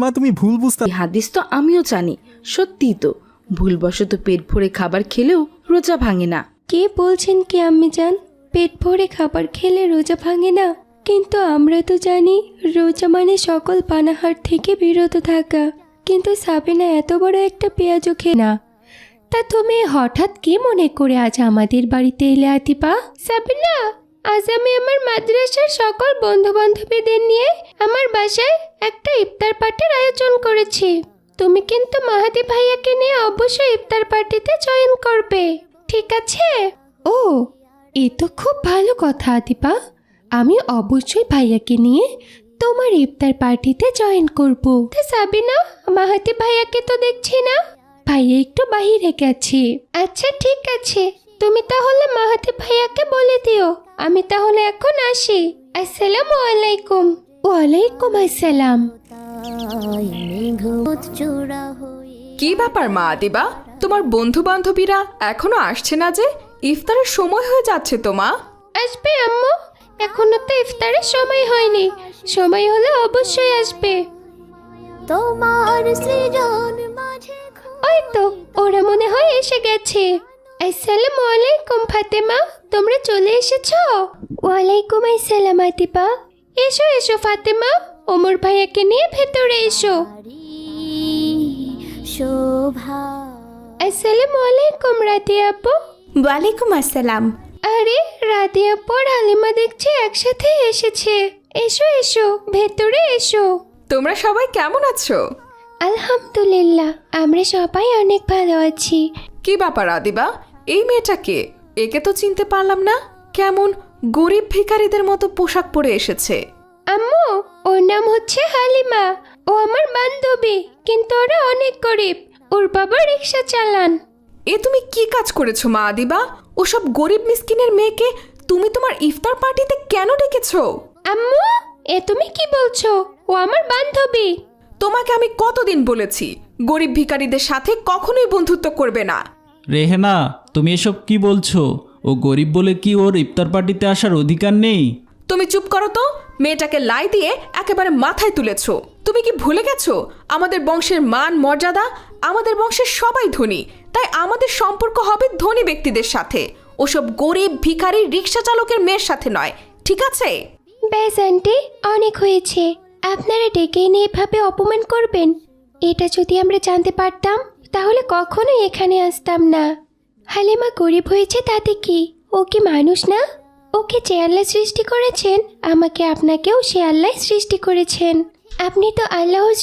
মা তুমি ভুল বুঝতে। এই হাদিস তো আমিও জানি, সত্যি তো ভুলবশত পেট ভরে খাবার খেলেও রোজা ভাঙে না। কে বলছেন কি আম্মি জান, পেট ভরে খাবার খেলে রোজা ভাঙে না? কিন্তু আমরা তো জানি রোজা মানে সকল পানাহার থেকে বিরত থাকা। কিন্তু সাবিনা এত বড় একটা পেঁয়াজও খেয়ে না। তা তুমি হঠাৎ কি মনে করে আজ আমাদের বাড়িতে এলে আতিপা? সাবিনা, আজ আমি আমার মাদ্রাসার সকল বন্ধু বান্ধবীদের নিয়ে আমার বাসায় একটা ইফতার পার্টির আয়োজন করেছি। তুমি কিন্তু মাহাদি ভাইয়াকে নিয়ে অবশ্যই ইফতার পার্টিতে জয়েন করবে, ঠিক আছে? ও, এ তো খুব ভালো কথা আতিপা। আমি অবশ্যই ভাইয়াকে নিয়ে তোমার ইফতার পার্টিতে জয়েন করব। সাবিনা, মাহাদি ভাইয়াকে তো দেখছি না, ভাইয়া একটু বাহিরে গেছে। আচ্ছা ঠিক আছে, তুমি তাহলে মাহাদি ভাইয়াকে বলে দিও। আমি তাহলে এখন আসি। আসসালামু আলাইকুম। ওয়ালাইকুম আসসালাম। কি ব্যাপার মা আদিবা, তোমার বন্ধু বান্ধবীরা এখনো আসছে না যে? ইফতারের সময় হয়ে যাচ্ছে তো মা। আসবে আম্মু, এখনো তো ইফতারের সময় হয়নি। সময় হলে অবশ্যই আসবে। তোমার সৃজন মাঝে ওই তো ওরা মনে হয় এসে গেছে। আসসালামু আলাইকুম ফাতেমা, তোমরা চলে এসেছো? ওয়ালাইকুম আসসালাম আতিপা। এসো এসো ফাতেমা, ওমর ভাইয়াকে নিয়ে ভেতরে এসো। শোভা। আসসালামু আলাইকুম রাতিয়া আপু। ওয়ালাইকুম আসসালাম। আরে রাতিয়া আপু আর হালিমা দেখছি একসাথে এসেছে। এসো এসো, ভেতরে এসো। তোমরা সবাই কেমন আছো? আলহামদুলিল্লাহ, আমরা সবাই অনেক ভালো আছি। কি ব্যাপার আদিবা, এই মেয়েটাকে? একে তো চিনতে পারলাম না। কেমন গরিব ভিখারিদের মতো পোশাক পরে এসেছে। আম্মু, ওর নাম হচ্ছে হালিমা। ও আমার বান্ধবী, কিন্তু ওরা অনেক গরিব। ওর বাবা রিক্সা চালান। এ তুমি কি কাজ করেছো মা আদিবা? ওসব গরিব মিসকিনের মেয়েকে তুমি তোমার ইফতার পার্টিতে কেন ডেকেছো? আম্মু, এ তুমি কি বলছো? ও আমার বান্ধবী। তোমাকে আমি কতদিন বলেছি গরিব ভিখারিদের সাথে কখনোই বন্ধুত্ব করবে না। রেহেনা, তুমি এসব কি বলছো? ও গরিব বলে কি ওর ইফতার পার্টিতে আসার অধিকার নেই? তুমি চুপ করো তো। মেয়েটাকে লাই দিয়ে একেবারে মাথায় তুলেছো। তুমি কি ভুলে গেছো আমাদের বংশের মান মর্যাদা? আমাদের বংশের সবাই ধনী, তাই আমাদের সম্পর্ক হবে ধনী ব্যক্তিদের সাথে, ওসব গরিব ভিখারি রিক্সা চালকের মেয়ের সাথে নয়, ঠিক আছে? ব্যাস আন্টি, অনেক হয়েছে। আপনারা ডেকে এনে এভাবে অপমান করবেন, এটা যদি আমরা জানতে পারতাম তাহলে কখনোই এখানে আসতাম না। হালিমা গরিব হয়েছে তাতে কি? ও কি মানুষ না? ওকে যে আল্লাহ সৃষ্টি করেছেন, আমাকে আপনাকেও সে আল্লাহ সৃষ্টি করেছেন। আপনি তো আল্লাহর